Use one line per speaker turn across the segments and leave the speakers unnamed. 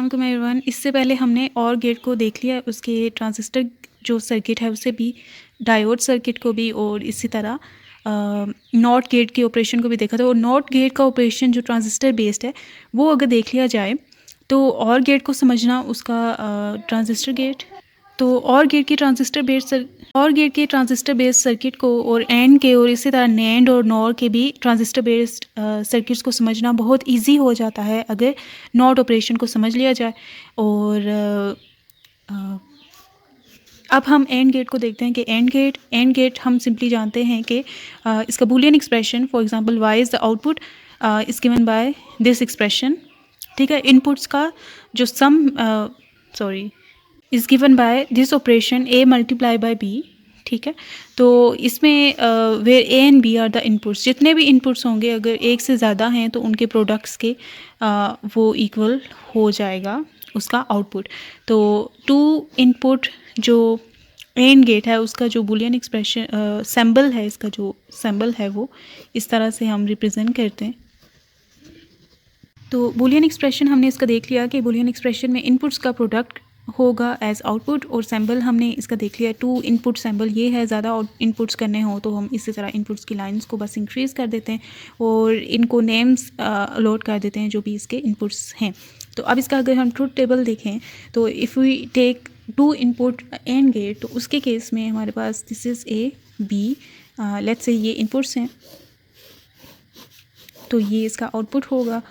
अस्सलाम एवरीवन। इससे पहले हमने और गेट को देख लिया, उसके ट्रांजिस्टर जो सर्किट है उसे भी, डायोड सर्किट को भी, और इसी तरह नॉट गेट के ऑपरेशन को भी देखा था। और नॉट गेट का ऑपरेशन जो ट्रांजिस्टर बेस्ड है वो अगर देख लिया जाए तो और गेट को समझना उसका ट्रांजिस्टर गेट, तो और गेट के ट्रांजिस्टर बेस्ड सर्किट को और एंड के और इसी तरह नैंड और नॉर के भी ट्रांजिस्टर बेस्ड सर्किट्स को समझना बहुत इजी हो जाता है अगर नॉट ऑपरेशन को समझ लिया जाए। और अब हम एंड गेट को देखते हैं कि एंड गेट हम सिंपली जानते हैं कि इसका boolean expression, for example Y is the output is given by this expression, ठीक है। इनपुट्स का जो sum is given by this operation A multiply by B, ठीक है। तो इसमें where A and B are the inputs, जितने भी इनपुट्स होंगे अगर एक से ज़्यादा हैं तो उनके प्रोडक्ट्स के वो इक्वल हो जाएगा उसका आउटपुट। तो टू इनपुट जो एंड गेट है उसका जो बूलियन एक्सप्रेशन सिंबल है, इसका जो सिंबल है वो इस तरह से हम रिप्रेजेंट करते हैं। तो बूलियन एक्सप्रेशन हमने इसका देख लिया कि बूलियन एक्सप्रेशन में इनपुट्स का प्रोडक्ट होगा एज आउटपुट, और सिंबल हमने इसका देख लिया टू इनपुट सिंबल ये है। ज़्यादा इनपुट्स करने हो तो हम इसी तरह इनपुट्स की लाइंस को बस इंक्रीज़ कर देते हैं और इनको नेम्स अलॉट कर देते हैं जो भी इसके इनपुट्स हैं। तो अब इसका अगर हम ट्रुथ टेबल देखें तो if we take two input AND gate, तो उसके केस में हमारे पास this is A B, let's say ये इनपुट्स हैं तो ये इसका आउटपुट होगा।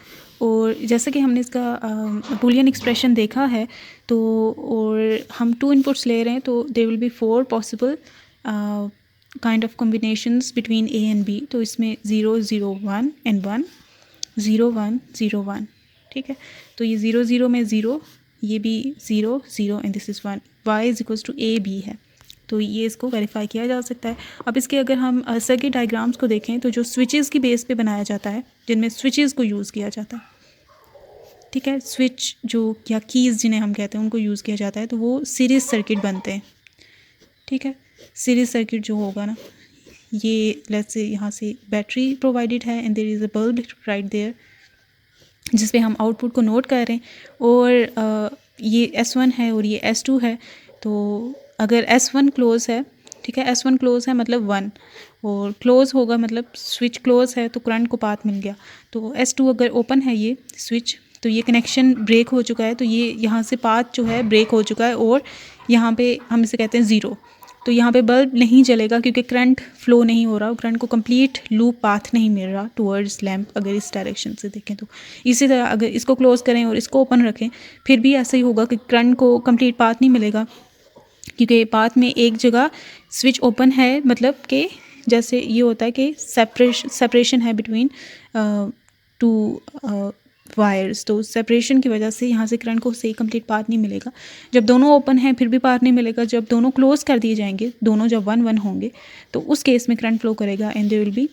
और जैसा कि हमने इसका बूलियन एक्सप्रेशन देखा है तो और हम टू इनपुट्स ले रहे हैं तो there will be four possible kind of combinations between A and B. तो इसमें 0 0 1 एंड 1 0 1 0 1, ठीक है। तो ये 0 0 में 0, ये भी 0 0 and this is 1, y is equals to A B है। तो ये इसको वेरीफाई किया जा सकता है। अब इसके अगर हम सर्किट डायग्राम्स को देखें तो जो स्विचेस की बेस पे बनाया जाता है, जिनमें स्विचेस को यूज़ किया जाता है, ठीक है, स्विच जो या कीज़ जिन्हें हम कहते हैं उनको यूज़ किया जाता है, तो वो सीरीज़ सर्किट बनते हैं, ठीक है। सीरीज़ सर्किट जो होगा ना, ये लेट्स से यहाँ से बैटरी प्रोवाइडेड है and there is a bulb right there जिस पे हम आउटपुट को नोट कर रहे हैं, और ये S1 है और ये S2 है। तो अगर S1 क्लोज़ है, ठीक है, S1 क्लोज़ है मतलब 1, और क्लोज़ होगा मतलब स्विच क्लोज़ है तो करंट को पाथ मिल गया। तो S2 अगर ओपन है ये स्विच, तो ये कनेक्शन ब्रेक हो चुका है, तो ये यहाँ से पाथ जो है ब्रेक हो चुका है और यहाँ पे हम इसे कहते हैं 0। तो यहाँ पे बल्ब नहीं जलेगा क्योंकि करंट फ्लो नहीं हो रहा, करंट को कंप्लीट लूप पाथ नहीं मिल रहा टुवर्ड्स लैम्प, अगर इस डायरेक्शन से देखें तो। इसी तरह अगर इसको क्लोज़ करें और इसको ओपन रखें फिर भी ऐसा ही होगा कि करंट को कंप्लीट पाथ नहीं मिलेगा, क्योंकि पाथ में एक जगह स्विच ओपन है, मतलब कि जैसे ये होता है कि सेपरेशन है बिटवीन टू वायर्स, तो सेपरेशन की वजह से यहाँ से करंट को सही कंप्लीट पाथ नहीं मिलेगा। जब दोनों ओपन हैं फिर भी पाथ नहीं मिलेगा, जब दोनों क्लोज़ कर दिए जाएंगे, दोनों जब 1 1 होंगे तो उस केस में करंट फ्लो करेगा and there will be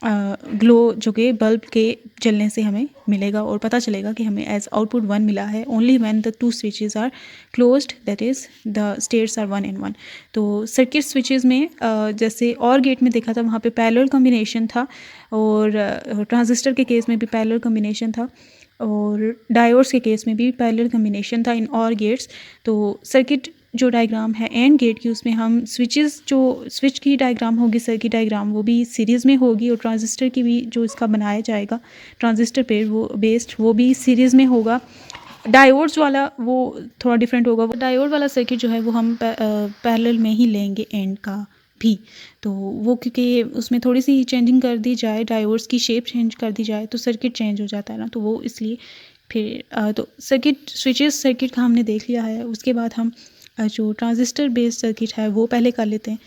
glow, जो कि बल्ब के जलने से हमें मिलेगा और पता चलेगा कि हमें एज आउटपुट 1 मिला है only when the two switches are closed, that is the states are 1 and 1। तो सर्किट स्विचेस में जैसे और गेट में देखा था वहाँ पे पैरेलल कॉम्बिनेशन था, और ट्रांजिस्टर के केस में भी पैरेलल कॉम्बिनेशन था, और डायोड्स के केस में भी पैरेलल कॉम्बिनेशन था इन और गेट्स। तो सर्किट जो डायग्राम है एंड गेट की, उसमें हम स्विचेस, जो स्विच की डायग्राम होगी, सर्किट डायग्राम, वो भी सीरीज़ में होगी, और ट्रांजिस्टर की भी जो इसका बनाया जाएगा ट्रांजिस्टर पे वो बेस्ड, वो भी सीरीज़ में होगा। डायोड्स वाला वो थोड़ा डिफरेंट होगा, वो डायोड वाला सर्किट जो है वो हम पैरेलल में ही लेंगे एंड का भी। तो वो क्योंकि उसमें थोड़ी सी चेंजिंग कर दी जाए, डायोड्स की शेप चेंज कर दी जाए तो सर्किट चेंज हो जाता है ना, तो वो इसलिए फिर तो सर्किट स्विचेस सर्किट का हमने देख लिया है। उसके बाद हम जो ट्रांजिस्टर बेस्ड सर्किट है वो पहले कर लेते हैं,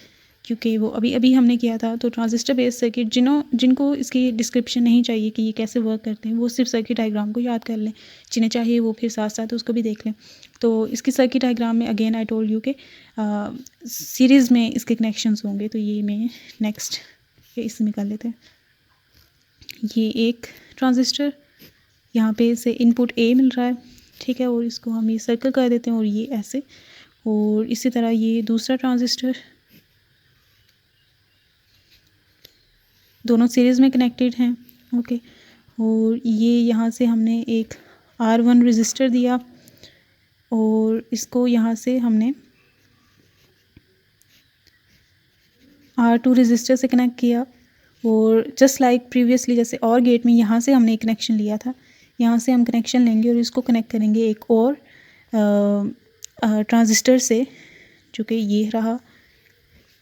क्योंकि वो अभी हमने किया था। तो ट्रांजिस्टर बेस्ड सर्किट जिनको इसकी डिस्क्रिप्शन नहीं चाहिए कि ये कैसे वर्क करते हैं, वो सिर्फ सर्किट डायग्राम को याद कर लें, जिन्हें चाहिए वो फिर साथ साथ उसको भी देख लें। तो इसकी सर्किट डायग्राम में अगेन आई टोल्ड यू के सीरीज़ में इसके कनेक्शंस होंगे, तो ये मैं नेक्स्ट इसमें कर लेते हैं। ये एक ट्रांजिस्टर, यहाँ पे इसे इनपुट ए मिल रहा है, ठीक है, और इसको हम ये सर्कल कर देते हैं और ये ऐसे, और इसी तरह ये दूसरा ट्रांजिस्टर, दोनों सीरीज़ में कनेक्टेड हैं, ओके। और ये यहाँ से हमने एक R1 रजिस्टर दिया और इसको यहाँ से हमने R2 रजिस्टर से कनेक्ट किया और जस्ट लाइक प्रीवियसली जैसे और गेट में यहाँ से हमने कनेक्शन लिया था, यहाँ से हम कनेक्शन लेंगे और इसको कनेक्ट करेंगे एक और ट्रांजिस्टर से, जो कि ये रहा,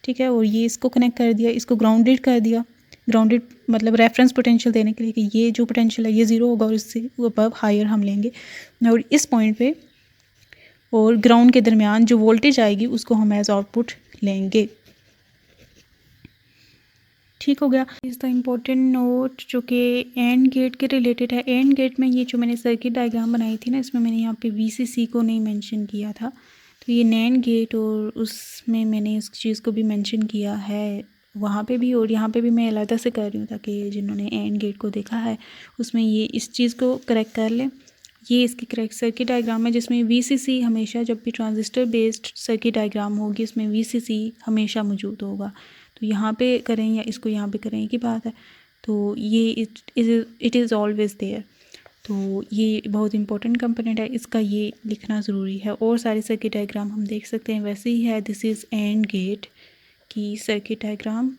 ठीक है। और ये इसको कनेक्ट कर दिया, इसको ग्राउंडेड कर दिया। ग्राउंडेड मतलब रेफरेंस पोटेंशियल देने के लिए कि ये जो पोटेंशियल है ये ज़ीरो होगा और इससे अबव हायर हम लेंगे। और इस पॉइंट पे और ग्राउंड के दरमियान जो वोल्टेज आएगी उसको हम एज आउटपुट लेंगे। ठीक हो गया। इस द इम्पोर्टेंट नोट जो कि एंड गेट के रिलेटेड है। एंड गेट में ये जो मैंने सर्किट डायग्राम बनाई थी ना, इसमें मैंने यहाँ पे VCC को नहीं मेंशन किया था, तो ये नैंड गेट और उसमें मैंने इस चीज़ को भी मेंशन किया है वहाँ पे भी, और यहाँ पे भी मैं अलग से कर रही हूँ ताकि जिन्होंने एंड गेट को देखा है उसमें ये इस चीज़ को करेक्ट कर लें। ये इसकी करेक्ट सर्किट डायग्राम है जिसमें VCC हमेशा, जब भी ट्रांजिस्टर बेस्ड सर्किट डायग्राम होगी इसमें VCC हमेशा मौजूद होगा। तो यहाँ पे करें या इसको यहाँ पे करें एक ही बात है। तो ये इट इज़ ऑलवेज देयर। तो ये बहुत इंपॉर्टेंट कंपोनेंट है, इसका ये लिखना ज़रूरी है। और सारे सर्किट डायग्राम हम देख सकते हैं वैसे ही है। दिस इज़ एंड गेट की सर्किट डायग्राम।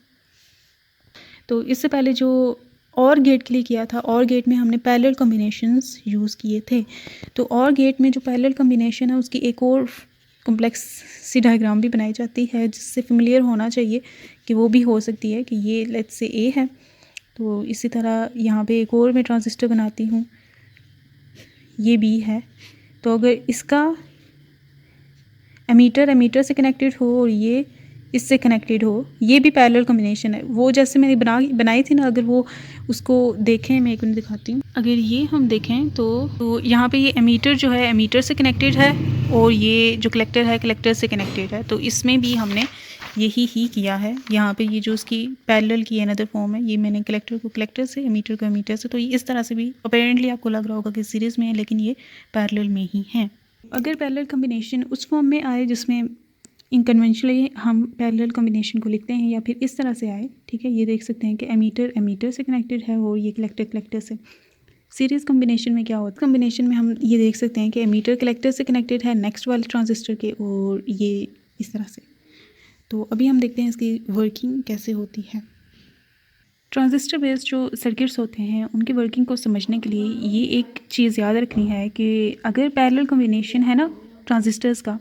तो इससे पहले जो और गेट के लिए किया था, और गेट में हमने पैरेलल कॉम्बिनेशंस यूज़ किए थे। तो और गेट में जो पैरेलल कॉम्बिनेशन है उसकी एक और कॉम्प्लेक्स सी डायग्राम भी बनाई जाती है जिससे फेमिलियर होना चाहिए कि वो भी हो सकती है कि ये लेट्स से A है, तो इसी तरह यहाँ पे एक और मैं ट्रांजिस्टर बनाती हूँ, ये B है। तो अगर इसका एमीटर से कनेक्टेड हो और ये इससे कनेक्टेड हो, ये भी पैरेलल कॉम्बिनेशन है। वो जैसे मैंने बनाई थी ना, अगर वो उसको देखें, मैं एक मिनट दिखाती हूँ। अगर ये हम देखें तो यहाँ पे ये एमीटर जो है एमीटर से कनेक्टेड है और ये जो कलेक्टर है कलेक्टर से कनेक्टेड है। तो इसमें भी हमने यही ही किया है। यहाँ पे ये जो उसकी पैरेलल की अनदर फॉर्म है, ये मैंने कलेक्टर को कलेक्टर से, एमीटर को एमीटर से। तो ये इस तरह से भी अपेरेंटली आपको लग रहा होगा कि सीरीज़ में है, लेकिन ये पैरेलल में ही है। अगर पैरेलल कॉम्बिनेशन उस फॉर्म में आए जिसमें इनकन्वेंशनली हम पैरेलल कॉम्बिनेशन को लिखते हैं, या फिर इस तरह से आए, ठीक है, ये देख सकते हैं कि एमीटर से कनेक्टेड है और ये कलेक्टर से। सीरीज़ कॉम्बिनेशन में क्या होता है, कॉम्बिनेशन में हम ये देख सकते हैं कि एमीटर कलेक्टर से कनेक्टेड है नेक्स्ट वाले ट्रांजिस्टर के, और ये इस तरह से। तो अभी हम देखते हैं इसकी वर्किंग कैसे होती है। ट्रांजिस्टर बेस्ड जो सर्किट्स होते हैं उनकी वर्किंग को समझने के लिए ये एक चीज़ याद रखनी है कि अगर पैरेलल कॉम्बिनेशन है ना ट्रांजिस्टर्स का,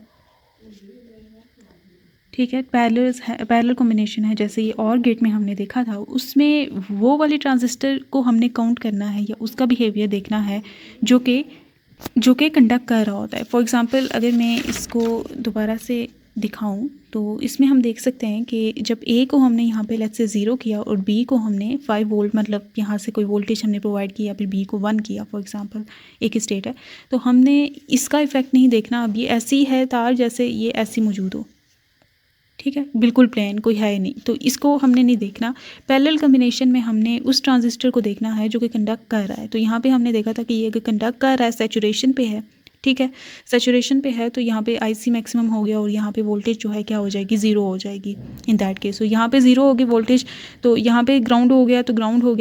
ठीक है, पैरेलल कॉम्बिनेशन है, जैसे ये और गेट में हमने देखा था, उसमें वो वाले ट्रांजिस्टर को हमने काउंट करना है या उसका बिहेवियर देखना है जो कि कंडक्ट कर रहा होता है। फॉर एग्ज़ाम्पल अगर मैं इसको दोबारा से दिखाऊं तो इसमें हम देख सकते हैं कि जब A को हमने यहाँ पे लेट्स से 0 किया और B को हमने 5 वोल्ट मतलब यहाँ से कोई वोल्टेज हमने प्रोवाइड किया, फिर B को 1 किया, फॉर एग्ज़ाम्पल एक स्टेट है, तो हमने इसका इफ़ेक्ट नहीं देखना। अब ये ऐसी है तार जैसे ये ऐसी मौजूद हो, ठीक है, बिल्कुल प्लेन, कोई है नहीं, तो इसको हमने नहीं देखना। पैरेलल कॉम्बिनेशन में हमने उस ट्रांजिस्टर को देखना है जो कि कंडक्ट कर रहा है। तो यहाँ पे हमने देखा था कि ये अगर कंडक्ट कर रहा है, सैचुरेशन पे है, ठीक है, सैचुरेशन पे है, तो यहाँ पे IC मैक्सिमम हो गया और यहाँ पे वोल्टेज जो है क्या हो जाएगी, 0 हो जाएगी इन दैट केस। तो यहाँ पे 0 होगी वोल्टेज, तो यहाँ पे ग्राउंड हो गया,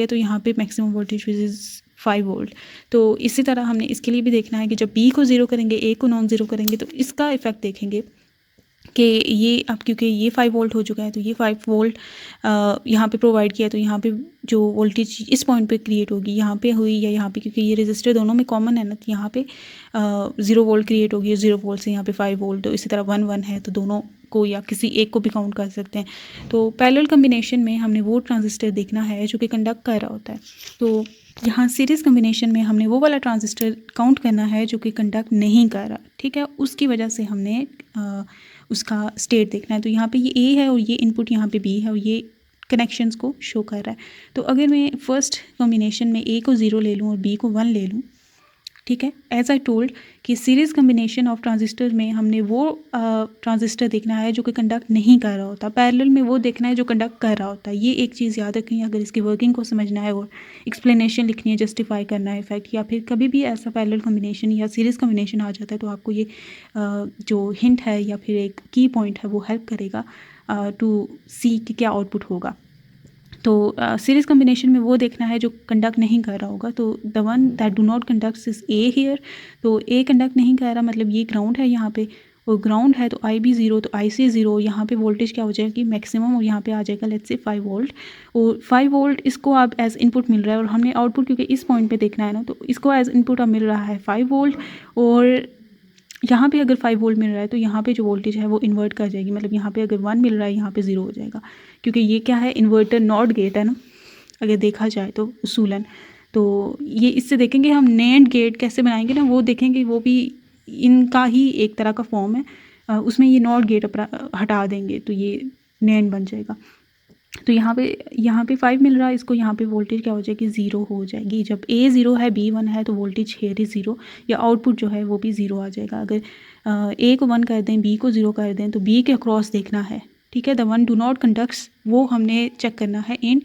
तो यहाँ पे maximum voltage which is 5 volt. तो इसी तरह हमने इसके लिए भी देखना है कि जब B को 0 करेंगे, A को नॉन 0 करेंगे, तो इसका इफ़ेक्ट देखेंगे कि ये अब क्योंकि ये 5 वोल्ट हो चुका है, तो ये 5 वोल्ट यहाँ पे प्रोवाइड किया, तो यहाँ पे जो वोल्टेज इस पॉइंट पे क्रिएट होगी, यहाँ पे हुई या यहाँ पे, क्योंकि ये रेजिस्टर दोनों में कॉमन है ना, तो यहाँ पे 0 वोल्ट क्रिएट होगी, 0 वोल्ट से यहाँ पे 5 वोल्ट, तो इसी तरह 1 1 है, तो दोनों को या किसी एक को भी काउंट कर सकते हैं। तो पैरेलल कॉम्बिनेशन में हमने वो ट्रांजिस्टर देखना है जो कि कंडक्ट कर रहा होता है। तो यहाँ सीरीज़ कॉम्बिनेशन में हमने वो वाला ट्रांजिस्टर काउंट करना है जो कि कंडक्ट नहीं कर रहा, ठीक है, उसकी वजह से हमने उसका स्टेट देखना है। तो यहाँ पे ये A है और ये इनपुट यहाँ पे B है और ये कनेक्शंस को शो कर रहा है। तो अगर मैं फर्स्ट कॉम्बिनेशन में A को 0 ले लूँ और B को 1 ले लूँ, ठीक है, एज आई टोल्ड कि सीरीज़ कॉम्बिनेशन ऑफ ट्रांजिस्टर में हमने वो ट्रांजिस्टर देखना है जो कि कंडक्ट नहीं कर रहा होता, पैरेलल में वो देखना है जो कंडक्ट कर रहा होता है। ये एक चीज़ याद रखनी है अगर इसकी वर्किंग को समझना है और एक्सप्लेनेशन लिखनी है, जस्टिफाई करना है इफेक्ट, या फिर कभी भी ऐसा पैरेलल कॉम्बिनेशन या सीरीज़ कॉम्बिनेशन आ जाता है तो आपको ये जो हिंट है या फिर एक की पॉइंट है वो हेल्प करेगा टू सी कि क्या आउटपुट होगा। तो सीरीज़ कम्बिनेशन में वो देखना है जो कंडक्ट नहीं कर रहा होगा। तो the one that do not conduct is a here. तो ए कंडक्ट नहीं कर रहा, मतलब ये ग्राउंड है यहाँ पे, और ग्राउंड है तो आई बी ज़ीरो, तो आई सी ज़ीरो। यहाँ पे वोल्टेज क्या हो जाएगी मैक्सिमम, और यहाँ पे आ जाएगा लेट्स से 5 वोल्ट। और 5 वोल्ट इसको अब एज इनपुट मिल रहा है, और हमने आउटपुट क्योंकि इस पॉइंट पे देखना है ना, तो इसको एज इनपुट अब मिल रहा है 5 वोल्ट। और यहाँ पे अगर 5 वोल्ट मिल रहा है तो यहाँ पे जो वोल्टेज है वो इन्वर्ट कर जाएगी, मतलब यहाँ पे अगर 1 मिल रहा है यहाँ पे 0 हो जाएगा, क्योंकि ये क्या है, इन्वर्टर नॉट गेट है ना अगर देखा जाए तो उसूलन। तो ये इससे देखेंगे हम नैंड गेट कैसे बनाएंगे ना, वो देखेंगे, वो भी इनका ही एक तरह का फॉर्म है। उसमें ये नॉट गेट हटा देंगे तो ये नैंड बन जाएगा। तो यहाँ पे 5 मिल रहा है, इसको यहाँ पे वोल्टेज क्या हो जाएगी 0 हो जाएगी। जब A 0 है B 1 है तो वोल्टेज है 0, या आउटपुट जो है वो भी 0 आ जाएगा। अगर A को 1 कर दें, B को 0 कर दें, तो B के अक्रॉस देखना है, ठीक है। The one do not conducts वो हमने चेक करना है इन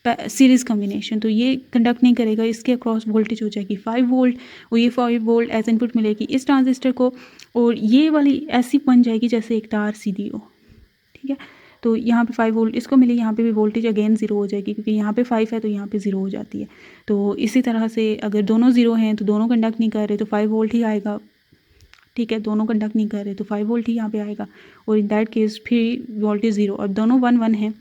सीरीज़ कम्बिनेशन। तो ये कंडक्ट नहीं करेगा, इसके अक्रॉस वोल्टेज हो जाएगी 5 वोल्ट, और ये 5 वोल्ट एज इनपुट मिलेगी इस ट्रांजिस्टर को, और ये वाली ऐसी बन जाएगी जैसे एक तार सीधी हो, ठीक है। तो यहाँ पे 5 वोल्ट इसको मिले, यहाँ पे भी वोल्टेज अगेन 0 हो जाएगी, क्योंकि यहाँ पे 5 है तो यहाँ पे 0 हो जाती है। तो इसी तरह से अगर दोनों 0 हैं तो दोनों कंडक्ट नहीं कर रहे तो 5 वोल्ट ही आएगा, ठीक है। दोनों कंडक्ट नहीं कर रहे तो 5 वोल्ट ही यहाँ पे आएगा, और इन दैट केस फिर वोल्टेज 0। और दोनों 1 1 हैं,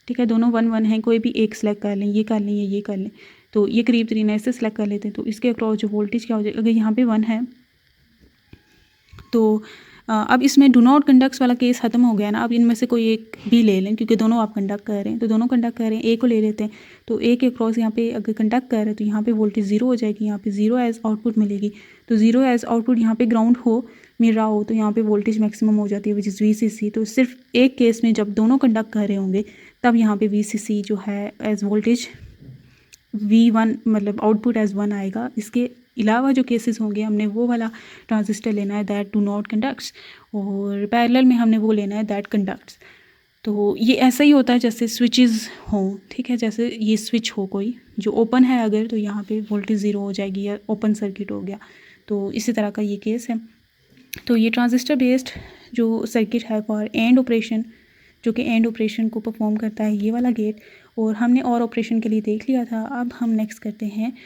ठीक है, दोनों 1 1 हैं, कोई भी एक सेलेक्ट कर लें, ये कर लें या ये कर लें। तो ये करीब तरीन ऐसे सेलेक्ट कर लेते हैं। तो इसके अक्रॉस जो वोल्टेज क्या हो जाएगा, अगर यहाँ पे 1 है तो अब इसमें डू नॉट कंडक्ट्स वाला केस ख़त्म हो गया ना। अब इनमें से कोई एक भी ले लें, क्योंकि दोनों आप कंडक्ट कर रहे हैं, तो दोनों कंडक्ट कर रहे हैं, ए को ले लेते हैं। तो ए के क्रॉस यहाँ पे अगर कंडक्ट कर रहे हैं तो यहाँ पे वोल्टेज 0 हो जाएगी, यहाँ पे 0 एज आउटपुट मिलेगी। तो 0 एज आउटपुट यहाँ पे ग्राउंड हो मिल रहा हो तो यहाँ पे वोल्टेज मैक्सिमम हो जाती है विच इज़ VCC। तो सिर्फ एक केस में जब दोनों कंडक्ट कर रहे होंगे तब यहाँ पे VCC जो है एज वोल्टेज V1 मतलब आउटपुट एज 1 आएगा। इसके अलावा जो केसेस होंगे हमने वो वाला ट्रांजिस्टर लेना है दैट डू नॉट कंडक्ट्स, और पैरेलल में हमने वो लेना है दैट कंडक्ट्स। तो ये ऐसा ही होता है जैसे स्विचेस हों, ठीक है। जैसे ये स्विच हो कोई जो ओपन है अगर, तो यहाँ पे वोल्टेज 0 हो जाएगी या ओपन सर्किट हो गया। तो इसी तरह का ये केस है। तो ये ट्रांजिस्टर बेस्ड जो सर्किट है फॉर एंड ऑपरेशन, जो कि एंड ऑपरेशन को परफॉर्म करता है ये वाला गेट, और हमने और ऑपरेशन के लिए देख लिया था। अब हम नेक्स्ट करते हैं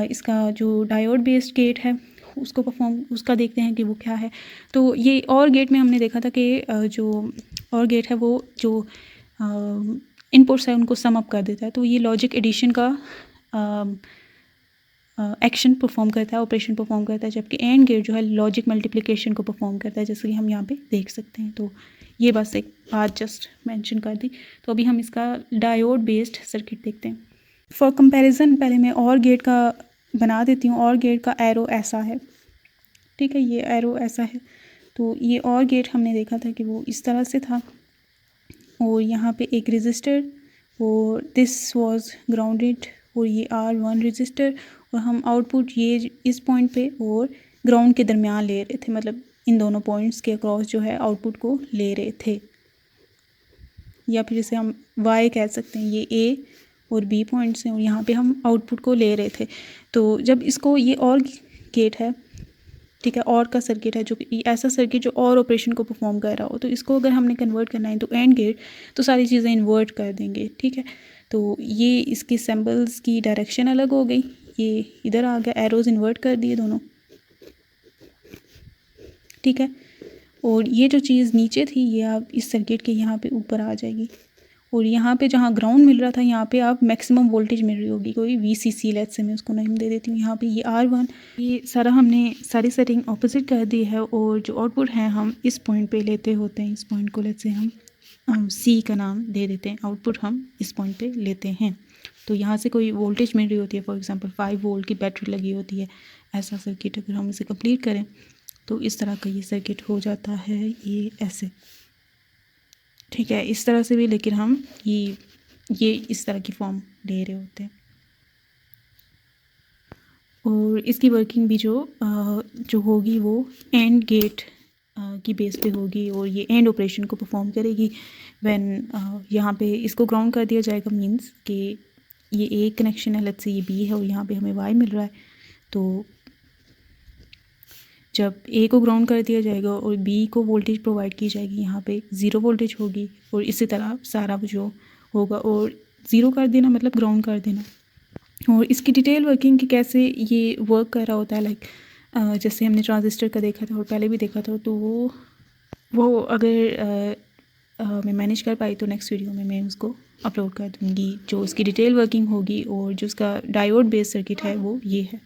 इसका जो डायोड बेस्ड गेट है उसका देखते हैं कि वो क्या है। तो ये और गेट में हमने देखा था कि जो और गेट है वो जो इनपुट्स है उनको सम अप कर देता है। तो ये लॉजिक एडिशन का एक्शन परफॉर्म करता है, ऑपरेशन परफॉर्म करता है, जबकि एंड गेट जो है लॉजिक मल्टीप्लिकेशन को परफॉर्म करता है, जैसे कि हम यहाँ पे देख सकते हैं। तो ये बस एक बात जस्ट मेंशन कर दी। तो अभी हम इसका डायोड बेस्ड सर्किट देखते हैं। फॉर कंपैरिजन पहले मैं और गेट का बना देती हूँ। और गेट का एरो ऐसा है, ठीक है, ये एरो ऐसा है। तो ये और गेट हमने देखा था कि वो इस तरह से था, और यहाँ पे एक रजिस्टर, और दिस वाज ग्राउंडेड, और ये R1 रजिस्टर, और हम आउटपुट ये इस पॉइंट पे और ग्राउंड के दरमियान ले रहे थे, मतलब इन दोनों पॉइंट्स के अक्रॉस जो है आउटपुट को ले रहे थे, या फिर इसे हम Y कह सकते हैं। ये A और B पॉइंट्स हैं, और यहाँ पे हम आउटपुट को ले रहे थे। तो जब इसको ये और गेट है, ठीक है, और का सर्किट है जो कि ऐसा सर्किट जो और ऑपरेशन को परफॉर्म कर रहा हो, तो इसको अगर हमने कन्वर्ट करना है तो एंड गेट, तो सारी चीज़ें इन्वर्ट कर देंगे, ठीक है। तो ये इसकी सिंबल्स की डायरेक्शन अलग हो गई, ये इधर आ गया, एरोज इन्वर्ट कर दिए दोनों, ठीक है। और ये जो चीज़ नीचे थी ये आप इस सर्किट के यहाँ पे ऊपर आ जाएगी, और यहाँ पे जहाँ ग्राउंड मिल रहा था यहाँ पे आप मैक्सिमम वोल्टेज मिल रही होगी, कोई VCC लेट्स से मैं उसको नेम दे देती हूँ। यहाँ पे ये R1, ये सारा हमने सारी सेटिंग ऑपोजिट कर दी है, और जो आउटपुट है हम इस पॉइंट पे लेते होते हैं। इस पॉइंट को लेट्स से हम C का नाम दे देते हैं, आउटपुट हम इस पॉइंट पे लेते हैं। तो यहाँ से कोई वोल्टेज मिल रही होती है, फॉर एग्जांपल 5 वोल्ट की बैटरी लगी होती है, ऐसा सर्किट अगर हम इसे कंप्लीट करें तो इस तरह का ये सर्किट हो जाता है, ये ऐसे, ठीक है, इस तरह से भी, लेकिन हम ये इस तरह की फॉर्म ले रहे होते हैं। और इसकी वर्किंग भी जो होगी वो एंड गेट की बेस पे होगी, और ये एंड ऑपरेशन को परफॉर्म करेगी व्हेन यहाँ पे इसको ग्राउंड कर दिया जाएगा, मींस कि ये ए कनेक्शन है, लेट्स से ये बी है, और यहाँ पे हमें वाई मिल रहा है। तो जब ए को ग्राउंड कर दिया जाएगा और बी को वोल्टेज प्रोवाइड की जाएगी, यहाँ पे 0 वोल्टेज होगी, और इसी तरह सारा जो होगा। और ज़ीरो कर देना मतलब ग्राउंड कर देना। और इसकी डिटेल वर्किंग कि कैसे ये वर्क कर रहा होता है, लाइक जैसे हमने ट्रांजिस्टर का देखा था और पहले भी देखा था, तो वो अगर मैं मैनेज कर पाई तो नेक्स्ट वीडियो में मैं उसको अपलोड कर दूँगी, जो उसकी डिटेल वर्किंग होगी। और जो उसका डायोड बेस सर्किट है वो ये है।